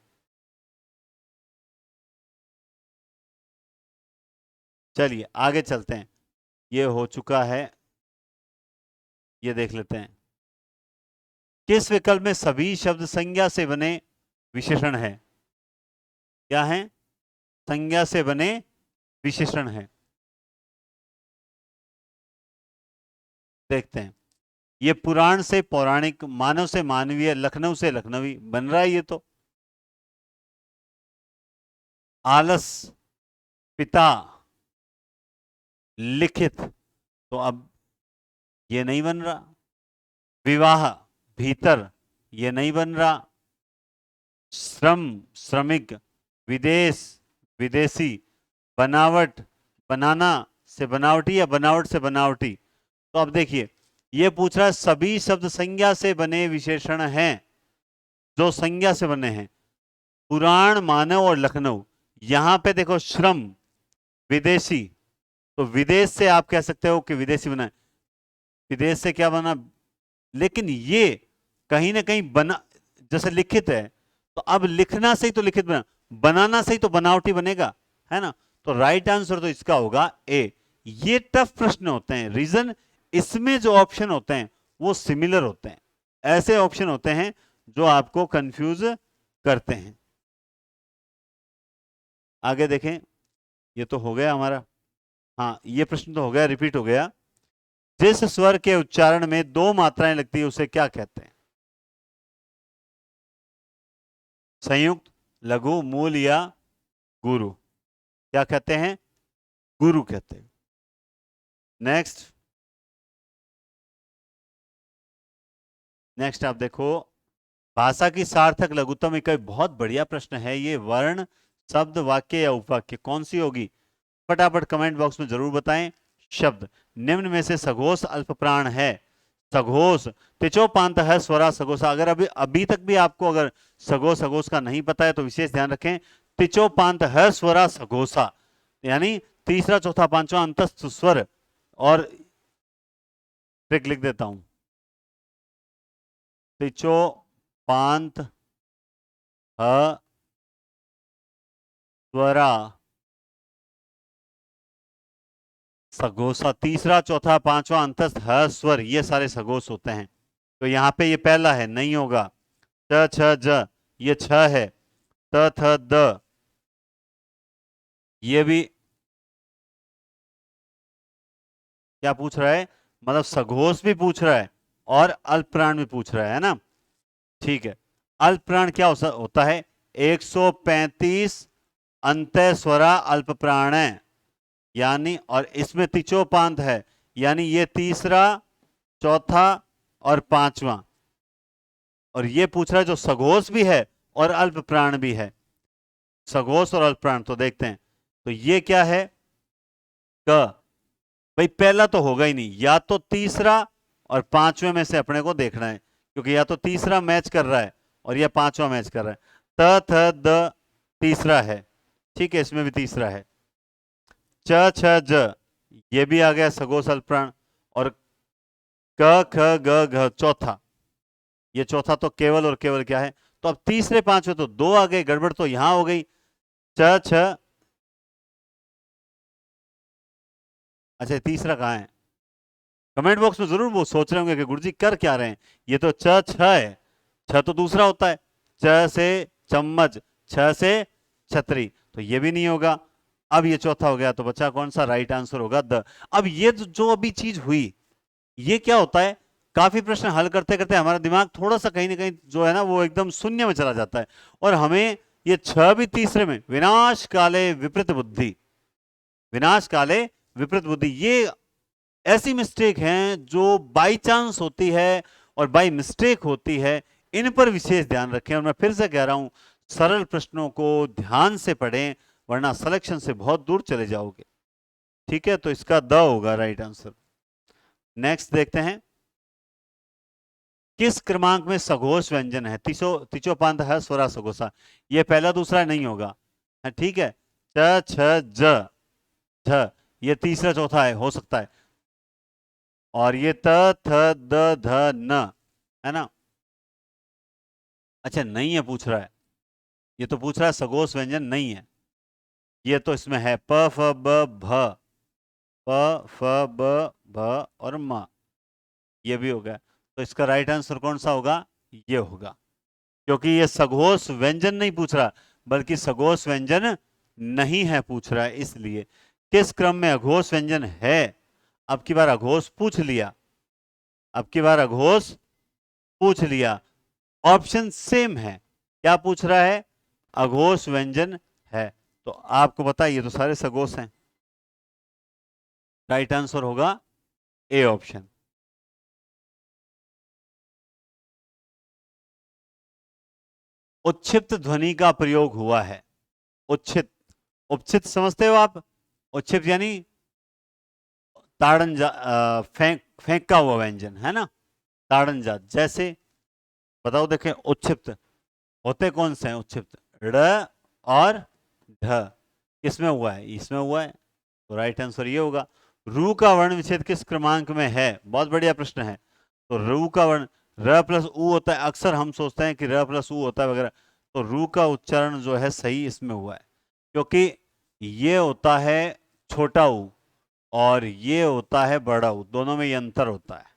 चलिए आगे चलते हैं, ये हो चुका है, ये देख लेते हैं। किस विकल्प में सभी शब्द संज्ञा से बने विशेषण है? क्या है? संज्ञा से बने विशेषण है, देखते हैं। ये पुराण से पौराणिक, मानव से मानवीय, लखनऊ से लखनवी बन रहा है ये तो। आलस, पिता, लिखित, तो अब ये नहीं बन रहा। विवाह, भीतर, ये नहीं बन रहा। श्रम, श्रमिक, विदेश, विदेशी, बनावट, बनाना से बनावटी या बनावट से बनावटी। तो अब देखिए ये पूछ रहा है सभी शब्द संज्ञा से बने विशेषण हैं, जो संज्ञा से बने हैं, पुराण, मानव और लखनऊ। यहां पे देखो श्रम, विदेशी, तो विदेश से आप कह सकते हो कि विदेशी बना, विदेश से क्या बना, लेकिन ये कहीं ना कहीं बना, जैसे लिखित है, तो अब लिखना से ही तो लिखित बना, बनाना से ही तो बनावटी बनेगा, है ना। तो राइट आंसर तो इसका होगा ए। ये टफ प्रश्न होते हैं, रीजन इसमें जो ऑप्शन होते हैं वो सिमिलर होते हैं, ऐसे ऑप्शन होते हैं जो आपको कंफ्यूज करते हैं। आगे देखें, ये तो हो गया हमारा, हाँ ये प्रश्न तो हो गया, रिपीट हो गया। जिस स्वर के उच्चारण में दो मात्राएं लगती है उसे क्या कहते हैं? संयुक्त, लघु, मूल या गुरु? क्या कहते हैं? गुरु कहते हैं। नेक्स्ट, नेक्स्ट आप देखो, भाषा की सार्थक लघुत्तम इकाई, बहुत बढ़िया प्रश्न है ये। वर्ण, शब्द, वाक्य या उपवाक्य, कौन सी होगी? फटाफट कमेंट बॉक्स में जरूर बताएं। शब्द, निम्न में से सघोष अल्प प्राण है? सघोष, तिचोपांत है स्वरा सघोषा। अगर अभी अभी तक भी आपको अगर सघोष सघोष का नहीं पता है तो विशेष ध्यान रखें, तिचोपांत ह स्वरा सघोषा, यानी तीसरा चौथा पांचवा अंतस्थ स्वर। और ट्रिक लिख देता हूं, तिचोपांत ह स्वरा सघोषा, तीसरा चौथा पांचवा अंतस्थ ह स्वर, ये सारे सघोष होते हैं। तो यहां पे ये पहला है, नहीं होगा। च छ ज, ये छ है। त थ द, ये भी क्या पूछ रहा है, मतलब सघोष भी पूछ रहा है और अल्पप्राण भी पूछ रहा है ना। ठीक है, अल्पप्राण क्या होता है, 135 अंत्य स्वरा अल्पप्राण है, यानी, और इसमें तिचोपांत है, यानी ये तीसरा चौथा और पांचवा। और ये पूछ रहा है जो सघोष भी है और अल्पप्राण भी है, सघोष और अल्पप्राण। तो देखते हैं, तो ये क्या है, क। भाई पहला तो होगा ही नहीं, या तो तीसरा और पांचवें में से अपने को देखना है, क्योंकि या तो तीसरा मैच कर रहा है और या पांचवा मैच कर रहा है। त थ द तीसरा है, ठीक है, इसमें भी तीसरा है। च छ ज, ये भी आ गया सघोष अल्पप्राण। और क ख ग घ चौथा, ये चौथा तो केवल और केवल क्या है, तो अब तीसरे पांचवें तो दो आ गए, गड़बड़ तो यहां हो गई। च छ, अच्छा तीसरा कहां है, कमेंट बॉक्स में जरूर वो सोच रहे होंगे कि गुरुजी कर क्या रहे हैं। ये तो च छ है, छ तो दूसरा होता है, च से चम्मच, छ से छतरी, तो ये भी नहीं होगा। अब ये चौथा हो गया, तो बच्चा कौन सा, राइट आंसर होगा द। अब ये जो अभी चीज हुई, ये क्या होता है, काफी प्रश्न हल करते करते हमारा दिमाग थोड़ा सा कहीं ना कहीं जो है ना वो एकदम शून्य में चला जाता है, और हमें ये छ भी तीसरे में, विनाश काले विपरीत बुद्धि, विनाश काले विपरीत बुद्धि, ये ऐसी मिस्टेक हैं जो बाई चांस होती है और बाई मिस्टेक होती है। इन पर विशेष ध्यान रखें, और मैं फिर से कह रहा हूं, सरल प्रश्नों को ध्यान से पढ़ें, वरना सिलेक्शन से बहुत दूर चले जाओगे। ठीक है, तो इसका द होगा राइट आंसर। नेक्स्ट देखते हैं, किस क्रमांक में सघोष व्यंजन है, तिचोपांत है स्वरा सघोषा, ये पहला दूसरा नहीं होगा। ठीक है, च छ ज झ, ये तीसरा चौथा है, हो सकता है। और ये त थ द ध न, है ना। अच्छा नहीं है पूछ रहा है, ये तो पूछ रहा है सघोष व्यंजन नहीं है, ये तो इसमें है प फ ब भ, प फ ब भ और म, ये भी हो गया। तो इसका राइट आंसर कौन सा होगा, ये होगा, क्योंकि ये सघोष व्यंजन नहीं पूछ रहा, बल्कि सघोष व्यंजन नहीं है पूछ रहा है, इसलिए। किस क्रम में अघोष व्यंजन है, अब की बार अघोष पूछ लिया, अब की बार अघोष पूछ लिया, ऑप्शन सेम है, क्या पूछ रहा है, अघोष व्यंजन है, तो आपको पता है ये तो सारे सघोष हैं, राइट आंसर होगा ए ऑप्शन। उच्छिप्त ध्वनि का प्रयोग हुआ है, उच्छित, उपचित समझते हो आप, उच्छिप्त यानी ताड़न फेंका हुआ व्यंजन है ना, ताड़न जात, जैसे बताओ देखें, उच्छिप्त होते कौन से हैं, उच्छिप्त ड़ और ढ, किसमें हुआ है, इसमें हुआ है, तो राइट आंसर ये होगा। रू का वर्ण विच्छेद किस क्रमांक में है, बहुत बढ़िया प्रश्न है। तो रू का वर्ण, र प्लस ऊ होता है, अक्सर हम सोचते हैं कि र प्लस ऊ होता है वगैरह, तो रू का उच्चारण जो है सही इसमें हुआ है, क्योंकि ये होता है छोटा ऊ और ये होता है बड़ा ऊ, दोनों में ये अंतर होता है।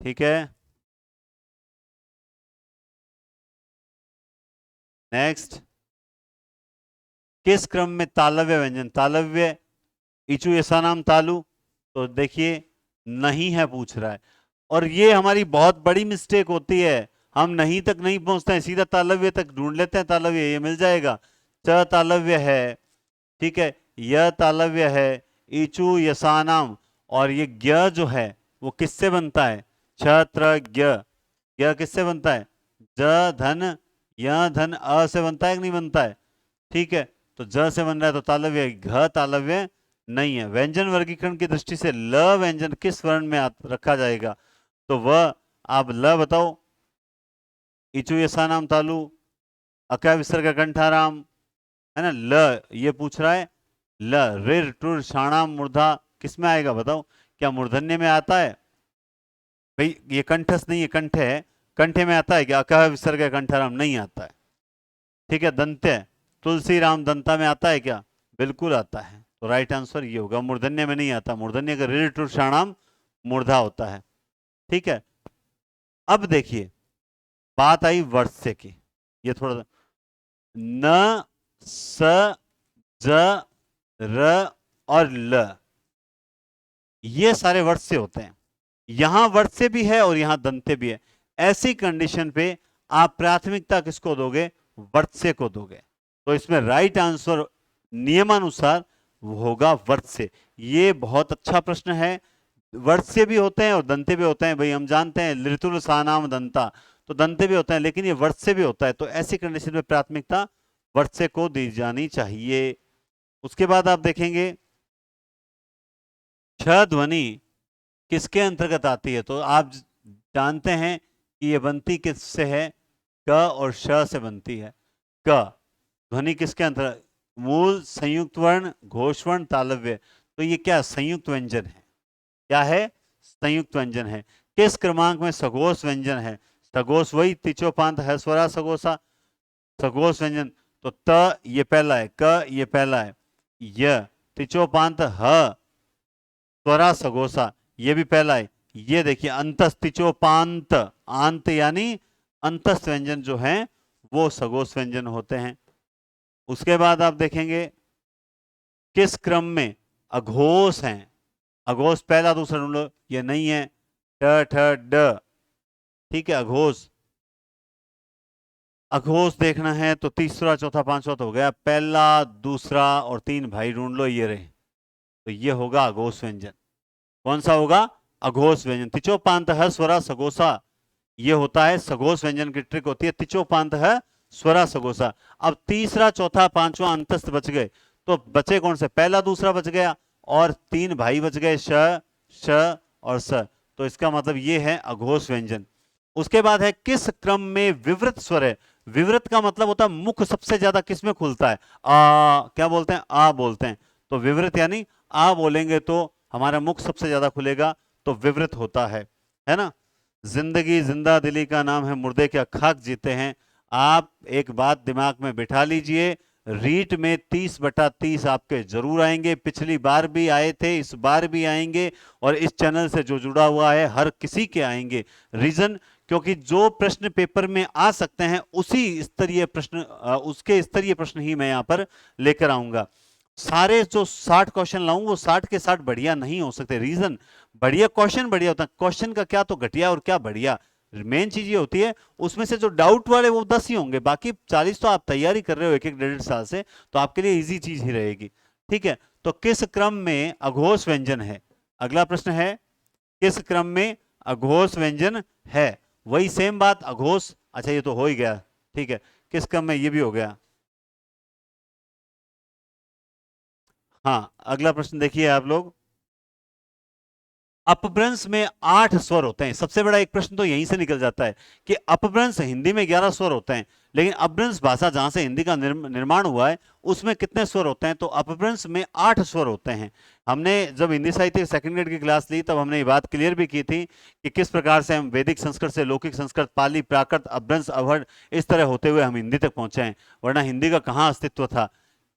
ठीक है, नेक्स्ट, किस क्रम में तालव्य व्यंजन, तालव्य इचु ऐसा नाम तालु, तो देखिए नहीं है पूछ रहा है, और ये हमारी बहुत बड़ी मिस्टेक होती है, हम नहीं तक नहीं पहुंचते हैं, सीधा तालव्य तक ढूंढ लेते हैं, तालव्य ये मिल जाएगा, च तालव्य है, ठीक है, यह तालव्य है, इचु यसानाम, और ये ज्ञ जो है वो किससे बनता है, छत्र ज्ञ, ज्ञ किससे बनता है, ज धन, य धन अ से बनता है कि नहीं बनता है, ठीक है, तो ज से बन रहा है, तो तालव्य, घ तालव्य नहीं है। व्यंजन वर्गीकरण की दृष्टि से ल व्यंजन किस वर्ण में रखा जाएगा, तो वह आप ल बताओ, इचु यसा नाम तालु, अका विसर्ग कंठाराम, है ना। ल ये पूछ रहा है, ल रिर टुर शाणाम मूर्धा किस में आएगा बताओ, क्या मूर्धन्य में आता है? भाई ये कंठस्थ नहीं है, कंठ है, कंठे में आता है क्या? अकह विसर्ग कंठराम नहीं आता है। ठीक है, दंत्य तुलसी राम दंता में आता है क्या? बिल्कुल आता है। तो राइट आंसर ये होगा, मूर्धन्य में नहीं आता, मूर्धन्य का रिर टुर शाणाम मूर्धा होता है। ठीक है, अब देखिए बात आई वर्ष्य की, ये थोड़ा न स ज र और ल, ये सारे वर्ष्य होते हैं। यहां वर्ष्य भी है और यहां दंत्य भी है। ऐसी कंडीशन पे आप प्राथमिकता किसको दोगे? वर्ष्य को दोगे। तो इसमें राइट आंसर नियमानुसार होगा वर्ष्य। ये बहुत अच्छा प्रश्न है। वर्ष्य भी होते हैं और दंत्य भी होते हैं, भाई हम जानते हैं लृतुल सानाम दंता, तो दंत्य भी होता है, लेकिन ये वर्ष्य भी होता है। तो ऐसी कंडीशन में प्राथमिकता वर्ष्य को दी जानी चाहिए। उसके बाद आप देखेंगे छ ध्वनि किसके अंतर्गत आती है? तो आप जानते हैं कि ये बनती किससे है? क और श से बनती है। क ध्वनि किसके अंतर्गत? मूल, संयुक्त वर्ण, घोष वर्ण, तालव्य। तो ये क्या संयुक्त व्यंजन है? क्या है? संयुक्त व्यंजन है। किस क्रमांक में सघोष व्यंजन है? सघोष वही तिचोपांत है स्वरा सघोषा, सघोष व्यंजन। तो त ये पहला है, क ये पहला है, य तिचोपांत ह स्वरा सघोषा ये भी पहला है। ये देखिए अंतस्तिचोपांत, आंत यानी अंतस्थ व्यंजन जो है वो सघोष व्यंजन होते हैं। उसके बाद आप देखेंगे किस क्रम में अघोष हैं? अघोष पहला दूसरा ढूंढ लो, ये नहीं है, ट ठ ड। ठीक है, अघोष, अघोष देखना है तो तीसरा चौथा पांचवा तो हो गया, पहला दूसरा और तीन भाई ढूंढ लो, ये रहे। तो ये होगा अघोष व्यंजन। कौन सा होगा? अघोष व्यंजन। तिचोपांत है स्वरा सगोसा, ये होता है सघोष व्यंजन की ट्रिक होती है, तिचोपांत है स्वरा सगोसा। अब तीसरा चौथा पांचवा अंतस्थ बच गए, तो बचे कौन से? पहला दूसरा बच गया और तीन भाई बच गए, श श और स। तो इसका मतलब ये है अघोष व्यंजन। उसके बाद है किस क्रम में विवृत स्वर है? विवृत का मतलब होता है मुख सबसे ज्यादा किस में खुलता है? क्या बोलते हैं? आ बोलते हैं। तो विवृत यानी आ बोलेंगे तो हमारा मुख सबसे ज्यादा खुलेगा, तो विवृत होता है ना। जिंदगी जिंदा दिली का नाम है, मुर्दे क्या खाक जीते हैं। आप एक बात दिमाग में बिठा लीजिए, रीट में 30/30 आपके जरूर आएंगे, पिछली बार भी आए थे, इस बार भी आएंगे, और इस चैनल से जो जुड़ा हुआ है हर किसी के आएंगे। रीजन, क्योंकि जो प्रश्न पेपर में आ सकते हैं उसी स्तरीय प्रश्न, उसके स्तरीय प्रश्न ही मैं यहां पर लेकर आऊंगा। सारे जो 60 क्वेश्चन लाऊं वो 60 के 60 बढ़िया नहीं हो सकते। रीजन, बढ़िया क्वेश्चन बढ़िया होता है, क्वेश्चन का क्या तो घटिया और क्या बढ़िया। मेन चीज ये होती है उसमें से जो डाउट वाले वो 10 ही होंगे, बाकी 40 तो आप तैयारी कर रहे हो एक एक डेढ़ साल से, तो आपके लिए इजी चीज ही रहेगी। ठीक है, तो किस क्रम में अघोष व्यंजन है? अगला प्रश्न है किस क्रम में अघोष व्यंजन है? वही सेम बात, अघोष, अच्छा ये तो हो ही गया। ठीक है, किस क्रम में? ये भी हो गया। हाँ, अगला प्रश्न देखिए आप लोग, अपभ्रंश में 8 स्वर होते हैं। सबसे बड़ा एक प्रश्न तो यहीं से निकल जाता है कि अपभ्रंश हिंदी में 11 स्वर होते हैं, लेकिन अपभ्रंश भाषा जहां से हिंदी का निर्माण हुआ है उसमें कितने स्वर होते हैं? तो अपभ्रंश में 8 स्वर होते हैं। हमने जब हिंदी साहित्य सेकंड ग्रेड की क्लास ली तब हमने ये बात क्लियर भी की थी कि किस प्रकार से हम वैदिक संस्कृत से लौकिक संस्कृत, पाली, प्राकृत, अपभ्रंश, अवहट, इस तरह होते हुए हम हिंदी तक पहुंचे हैं, वरना हिंदी का कहां अस्तित्व था,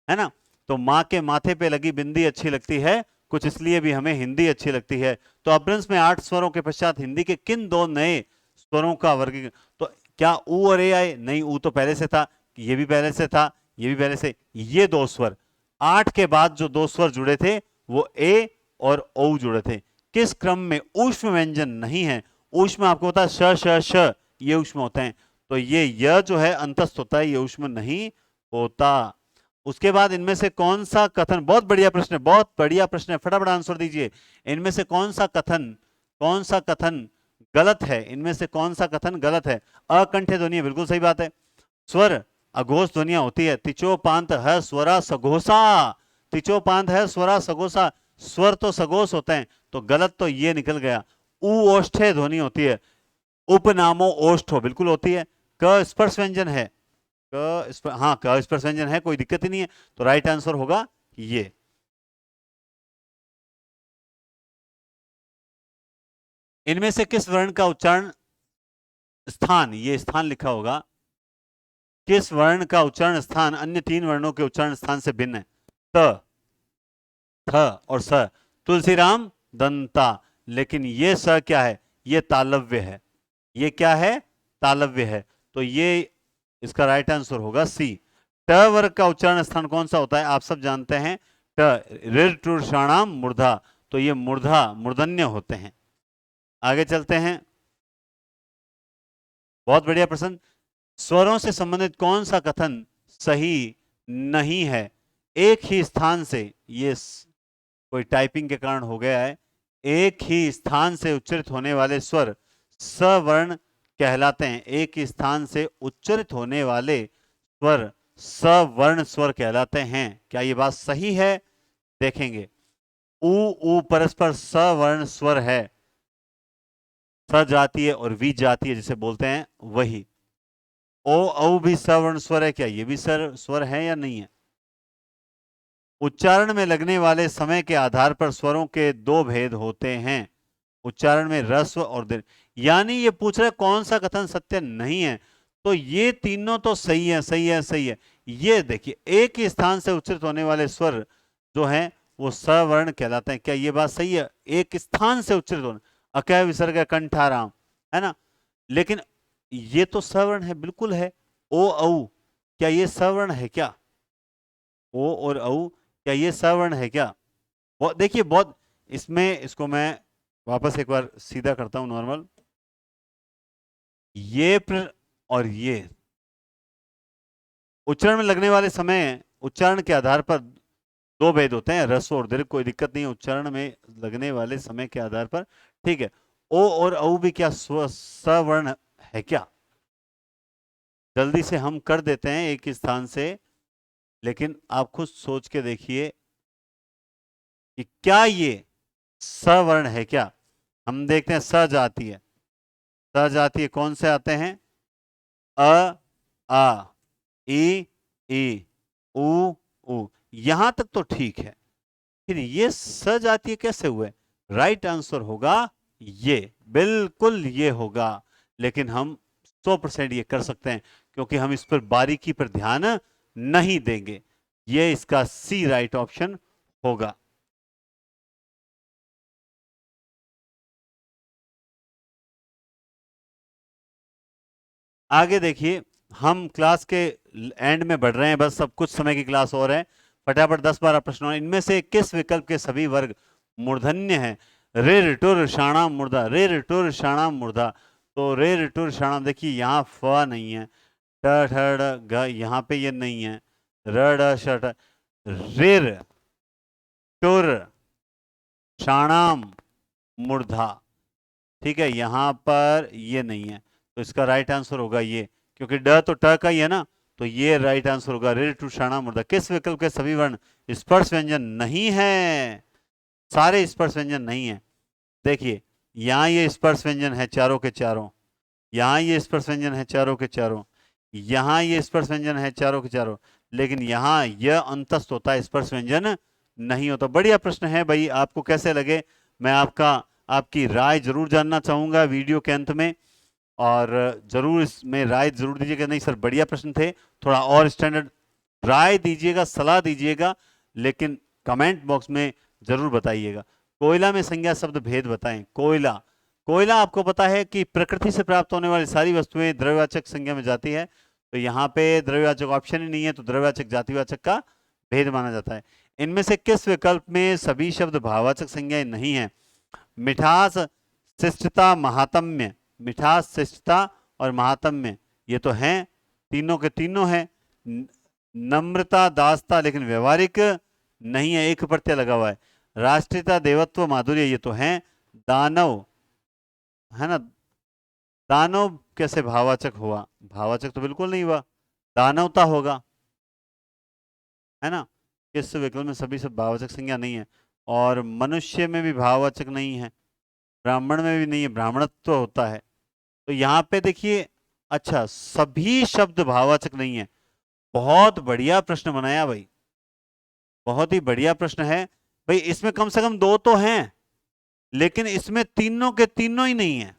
है ना। तो माँ के माथे पे लगी बिंदी अच्छी लगती है, कुछ इसलिए भी हमें हिंदी अच्छी लगती है। तो अपभ्रंश में 8 स्वरों के पश्चात हिंदी के किन दो नए स्वरों का वर्गीकरण? तो क्या ऊ और ए आए? नहीं, ऊ तो पहले से था, ये भी पहले से था, ये भी पहले से। ये दो स्वर, 8 के बाद जो दो स्वर जुड़े थे वो ए और ओ जुड़े थे। किस क्रम में? ऊष्म व्यंजन नहीं है। ऊष्म आपको पता है श श श, ये ऊष्म होते हैं। तो ये य जो है अंतस्थ होता है, ये ऊष्म नहीं होता। उसके बाद इनमें से कौन सा कथन, बहुत बढ़िया प्रश्न है, बहुत बढ़िया प्रश्न है, फटाफट आंसर दीजिए। इनमें से कौन सा कथन गलत है? इनमें से कौन सा कथन गलत है? अकंठे ध्वनि, बिल्कुल सही बात है। स्वर अघोष ध्वनियां होती है, तिचोपांत है स्वरा सघोषा, तिचोपांत है स्वरा सघोषा, स्वर तो सघोष होते हैं, तो गलत तो ये निकल गया। उ ओष्ठे ध्वनि होती है, उपनामो ओष्ठो, बिल्कुल होती है। क स्पर्श व्यंजन है, इस पर, हाँ क स्पर्श व्यंजन है, कोई दिक्कत ही नहीं है, तो राइट आंसर होगा ये। इनमें से किस वर्ण का उच्चारण स्थान, ये स्थान लिखा होगा, किस वर्ण का उच्चारण स्थान अन्य तीन वर्णों के उच्चारण स्थान से भिन्न है? त, थ और स। तुलसीराम दंता, लेकिन ये स क्या है? ये तालव्य है। ये क्या है? तालव्य है। तो ये इसका राइट आंसर होगा सी। ट वर्ग का उच्चारण स्थान कौन सा होता है? आप सब जानते हैं, ट ऋषाणाम मूर्धा, तो ये मूर्धा मूर्धन्य होते हैं। आगे चलते हैं, बहुत बढ़िया प्रश्न। स्वरों से संबंधित कौन सा कथन सही नहीं है? एक ही स्थान से, ये कोई टाइपिंग के कारण हो गया है, एक ही स्थान से उच्चारित होने वाले स्वर सवर्ण कहलाते हैं। एक ही स्थान से उच्चारित होने वाले स्वर सवर्ण स्वर कहलाते हैं। क्या ये बात सही है? देखेंगे, उ परस्पर सवर्ण स्वर है, सजातीय और विजातीय जिसे बोलते हैं वही। ओ औ भी सवर्ण स्वर है, क्या ये भी स्वर है या नहीं है? उच्चारण में लगने वाले समय के आधार पर स्वरों के दो भेद होते हैं, उच्चारण में रस्व और दीर्घ। यानी ये पूछ रहे कौन सा कथन सत्य नहीं है, तो ये तीनों तो सही है, सही है, सही है। ये देखिए, एक ही स्थान से उच्चारित होने वाले स्वर जो हैं वो सवर्ण कहलाते हैं। क्या ये बात सही है? एक स्थान से उच्चारित होने, अकय विसर्ग कंठाराम, है ना, लेकिन ये तो सवर्ण है, बिल्कुल है। ओ औ, क्या ये सवर्ण है क्या? ओ और औ, क्या ये सवर्ण है क्या? देखिए बहुत, इसमें इसको मैं वापस एक बार सीधा करता हूं नॉर्मल। ये और ये उच्चारण में लगने वाले समय, उच्चारण के आधार पर दो भेद होते हैं, रस्व और दीर्घ, कोई दिक्कत नहीं है उच्चारण में लगने वाले समय के आधार पर, ठीक है। ओ और औ भी क्या सवर्ण है क्या? जल्दी से हम कर देते हैं एक स्थान से, लेकिन आप खुद सोच के देखिए कि क्या ये सवर्ण है क्या? हम देखते हैं सजातीय, सजातीय कौन से आते हैं? अ, आ, ई, ई, उ, उ, यहां तक तो ठीक है, फिर ये सजातीय कैसे हुए? राइट आंसर होगा ये, बिल्कुल ये होगा। लेकिन हम 100% ये कर सकते हैं, क्योंकि हम इस पर बारीकी पर ध्यान नहीं देंगे। ये इसका सी राइट ऑप्शन होगा। आगे देखिए, हम क्लास के एंड में बढ़ रहे हैं, बस सब कुछ समय की क्लास और है। फटाफट 10-12 प्रश्न। इनमें से किस विकल्प के सभी वर्ग मूर्धन्य हैं? रे ऋटुर षाणाम मूर्धा, रे ऋटुर षाणाम मूर्धा, तो रे ऋटुर षाणाम, देखिए यहाँ फ नहीं है, ट ठ ड ग यहाँ पे ये नहीं है, र ड श ट, रेर टुर षाणाम मूर्धा, ठीक है, यहां पर ये नहीं है, तो इसका राइट आंसर होगा ये, क्योंकि ड तो ट का ही है ना, तो ये राइट आंसर होगा रे टू षाणा मूर्धा। किस विकल्प के सभी वर्ण स्पर्श व्यंजन नहीं है? सारे स्पर्श व्यंजन नहीं है। देखिए, यहां ये स्पर्श व्यंजन है चारों के चारों, यहां ये स्पर्श व्यंजन है चारों के चारों, यहां ये स्पर्श व्यंजन है चारों के चारों, लेकिन यहां यह अंतस्थ होता है, स्पर्श व्यंजन नहीं होता। बढ़िया प्रश्न है भाई, आपको कैसे लगे? मैं आपकी राय जरूर जानना चाहूंगा वीडियो के अंत में, और जरूर इसमें राय जरूर दीजिएगा। नहीं सर, बढ़िया प्रश्न थे, थोड़ा और स्टैंडर्ड राय दीजिएगा, सलाह दीजिएगा, लेकिन कमेंट बॉक्स में जरूर बताइएगा। कोयला में संज्ञा शब्द भेद बताएं। कोयला, कोयला आपको पता है कि प्रकृति से प्राप्त होने वाली सारी वस्तुएं द्रव्यवाचक संज्ञा में जाती है, तो यहाँ पे द्रव्यवाचक ऑप्शन ही नहीं है, तो द्रव्यवाचक जातिवाचक का भेद माना जाता है। इनमें से किस विकल्प में सभी शब्द भाववाचक संज्ञाएं नहीं है? मिठास, शिष्टता, महात्म्य, मिठास, शिष्टता और महात्म्य, ये तो हैं, तीनों के तीनों हैं। नम्रता, दासता, लेकिन व्यवहारिक नहीं है, एक प्रत्यय लगा हुआ है। राष्ट्रीयता, देवत्व, माधुर्य, ये तो हैं। दानव, है ना, दानव कैसे भाववाचक हुआ? भाववाचक तो बिल्कुल नहीं हुआ, दानवता होगा, है ना। किस विकल्प में सभी सब भाववाचक संज्ञा नहीं है? और मनुष्य में भी भाववाचक नहीं है, ब्राह्मण में भी नहीं है, ब्राह्मणत्व होता है। तो यहाँ पे देखिए, अच्छा, सभी शब्द भाववाचक नहीं है, बहुत बढ़िया प्रश्न बनाया भाई, बहुत ही बढ़िया प्रश्न है भाई। इसमें कम से कम 2 तो हैं, लेकिन इसमें तीनों के तीनों ही नहीं है,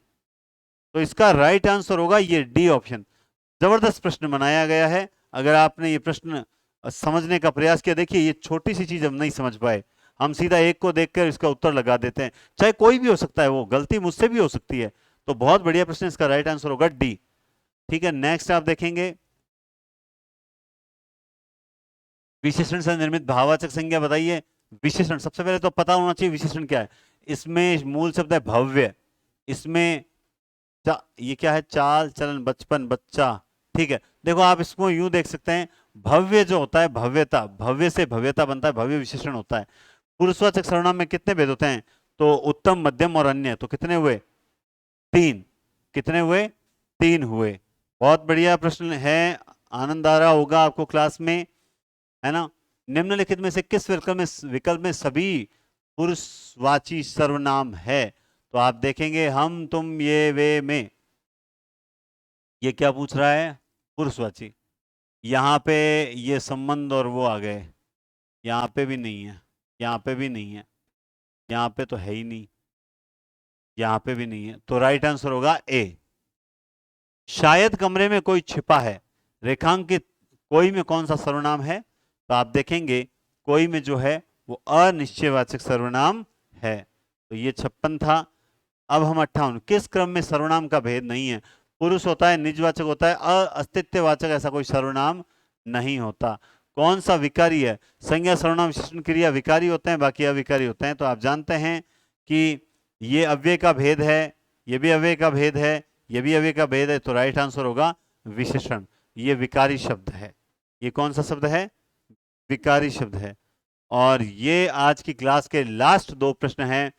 तो इसका राइट आंसर होगा ये डी ऑप्शन। जबरदस्त प्रश्न बनाया गया है। अगर आपने ये प्रश्न समझने का प्रयास किया, देखिए ये छोटी सी चीज हम नहीं समझ पाए, हम सीधा एक को देखकर इसका उत्तर लगा देते हैं, चाहे कोई भी हो सकता है, वो गलती मुझसे भी हो सकती है। तो बहुत बढ़िया प्रश्न, इसका राइट आंसर होगा डी। ठीक है, नेक्स्ट आप देखेंगे, विशेषण से निर्मित भाववाचक संज्ञा बताइए। विशेषण, सबसे पहले तो पता होना चाहिए विशेषण क्या है। इसमें मूल शब्द है भव्य, इसमें ये क्या है, चाल चलन, बचपन, बच्चा। ठीक है, देखो आप इसको यूं देख सकते हैं, भव्य जो होता है भव्यता, भव्य से भव्यता बनता है, भव्य विशेषण होता है। पुरुषवाचक सर्वनाम में कितने भेद होते हैं, तो उत्तम, मध्यम और अन्य, तो कितने हुए, 3। कितने हुए, 3 हुए। बहुत बढ़िया प्रश्न है, आनंद आ रहा होगा आपको क्लास में, है ना। निम्नलिखित में से किस विकल्प में सभी पुरुषवाची सर्वनाम है, तो आप देखेंगे हम, तुम, ये, वे, में, ये क्या पूछ रहा है, पुरुषवाची। यहां पे ये संबंध और वो आ गए, यहां पे भी नहीं है, यहां पे भी नहीं है, यहां पे तो है ही नहीं, यहां पे भी नहीं है, तो राइट आंसर होगा ए। शायद कमरे में कोई छिपा है, रेखांकित कोई में कौन सा सर्वनाम है, तो आप देखेंगे कोई में जो है वो अनिश्चयवाचक सर्वनाम है, तो ये 56 था। अब हम 58, किस क्रम में सर्वनाम का भेद नहीं है, पुरुष होता है, निजवाचक होता है, अस्तित्ववाचक ऐसा कोई सर्वनाम नहीं होता। कौन सा विकारी है, संज्ञा, सर्वनाम, विशेषण, क्रिया विकारी होते हैं, बाकी अविकारी होते हैं। तो आप जानते हैं कि ये अव्यय का भेद है, ये भी अव्यय का भेद है, ये भी अव्यय का भेद है, तो राइट आंसर होगा विशेषण। ये विकारी शब्द है, ये कौन सा शब्द है, विकारी शब्द है। और ये आज की क्लास के लास्ट 2 प्रश्न हैं,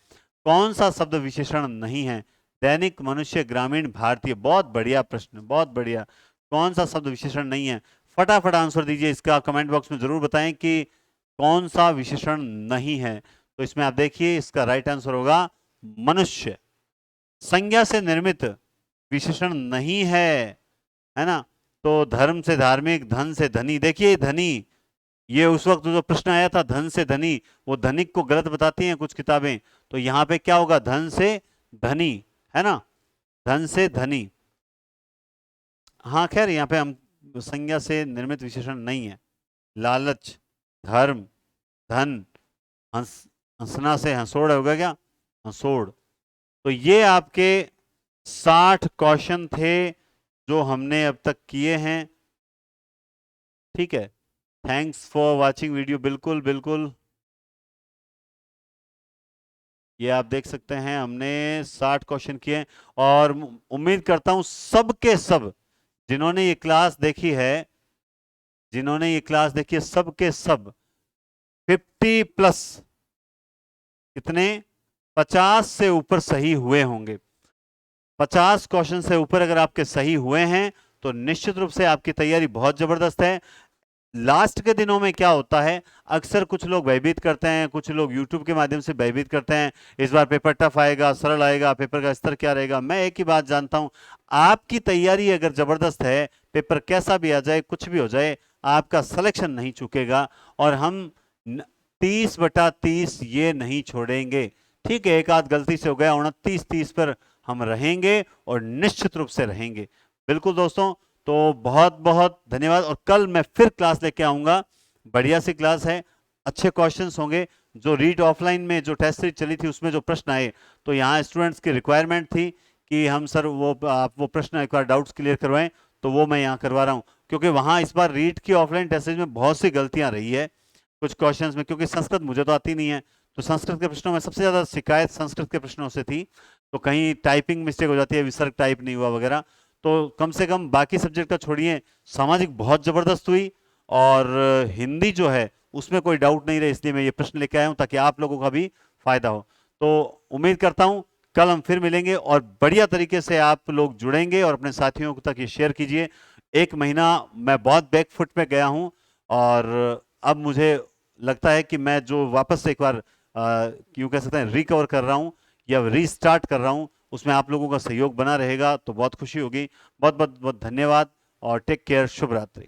कौन सा शब्द विशेषण नहीं है, दैनिक, मनुष्य, ग्रामीण, भारतीय। बहुत बढ़िया प्रश्न, बहुत बढ़िया। कौन सा शब्द विशेषण नहीं है, फटाफट आंसर दीजिए इसका, कमेंट बॉक्स में जरूर बताएं कि कौन सा विशेषण नहीं है। तो इसमें आप देखिए इसका राइट आंसर होगा मनुष्य। संज्ञा से निर्मित विशेषण नहीं है ना। तो धर्म से धार्मिक, धन से धनी, देखिए धनी, ये उस वक्त जो प्रश्न आया था धन से धनी, वो धनिक को गलत बताती हैं कुछ किताबें, तो यहां पे क्या होगा, धन से धनी, है ना, धन से धनी। हाँ खैर यहाँ पे हम संज्ञा से निर्मित विशेषण नहीं है, लालच, धर्म, धन, हंसना से हंसोड़ होगा क्या, हंसोड़। तो ये आपके 60 क्वेश्चन थे जो हमने अब तक किए हैं। ठीक है, थैंक्स फॉर वाचिंग वीडियो। बिल्कुल बिल्कुल, ये आप देख सकते हैं हमने 60 क्वेश्चन किए, और उम्मीद करता हूं सबके सब जिन्होंने ये क्लास देखी है, जिन्होंने ये क्लास देखी है, सबके सब 50+, कितने, 50 से ऊपर सही हुए होंगे। 50 क्वेश्चन से ऊपर अगर आपके सही हुए हैं तो निश्चित रूप से आपकी तैयारी बहुत जबरदस्त है। लास्ट के दिनों में क्या होता है, अक्सर कुछ लोग भयभीत करते हैं, कुछ लोग यूट्यूब के माध्यम से भयभीत करते हैं, इस बार पेपर टफ आएगा, सरल आएगा, पेपर का स्तर क्या रहेगा। मैं एक ही बात जानता हूं, आपकी तैयारी अगर जबरदस्त है, पेपर कैसा भी आ जाए, कुछ भी हो जाए, आपका सिलेक्शन नहीं चुकेगा, और हम 30/30 ये नहीं छोड़ेंगे। ठीक है, एक आध गलती से हो गया, 29-30 पर हम रहेंगे और निश्चित रूप से रहेंगे। बिल्कुल दोस्तों, तो बहुत बहुत धन्यवाद, और कल मैं फिर क्लास लेके आऊंगा, बढ़िया सी क्लास है, अच्छे क्वेश्चंस होंगे। जो रीड ऑफलाइन में जो टेस्ट सीरीज चली थी उसमें जो प्रश्न आए, तो यहाँ स्टूडेंट्स की रिक्वायरमेंट थी कि हम सर आप वो प्रश्न एक बार डाउट्स क्लियर करवाएं, तो वो मैं यहाँ करवा रहा हूँ, क्योंकि वहाँ इस बार रीड की ऑफलाइन टेस्ट सीरीज में बहुत सी गलतियां रही है कुछ क्वेश्चंस में, क्योंकि संस्कृत मुझे तो आती नहीं है, तो संस्कृत के प्रश्नों में सबसे ज्यादा शिकायत संस्कृत के प्रश्नों से थी, तो कहीं टाइपिंग मिस्टेक हो जाती है, विसर्ग टाइप नहीं हुआ वगैरह। तो कम से कम बाकी सब्जेक्ट का छोड़िए, सामाजिक बहुत जबरदस्त हुई, और हिंदी जो है उसमें कोई डाउट नहीं रहे, इसलिए मैं ये प्रश्न लेके आया हूं ताकि आप लोगों का भी फायदा हो। तो उम्मीद करता हूं कल हम फिर मिलेंगे, और बढ़िया तरीके से आप लोग जुड़ेंगे और अपने साथियों तक ये शेयर कीजिए। 1 महीना मैं बहुत बैकफुट पे गया हूं, और अब मुझे लगता है कि मैं जो वापस से एक बार क्यों कह सकते हैं रिकवर कर रहा हूं या रीस्टार्ट कर रहा हूं, उसमें आप लोगों का सहयोग बना रहेगा तो बहुत खुशी होगी। बहुत बहुत बहुत धन्यवाद, और टेक केयर, शुभ रात्रि।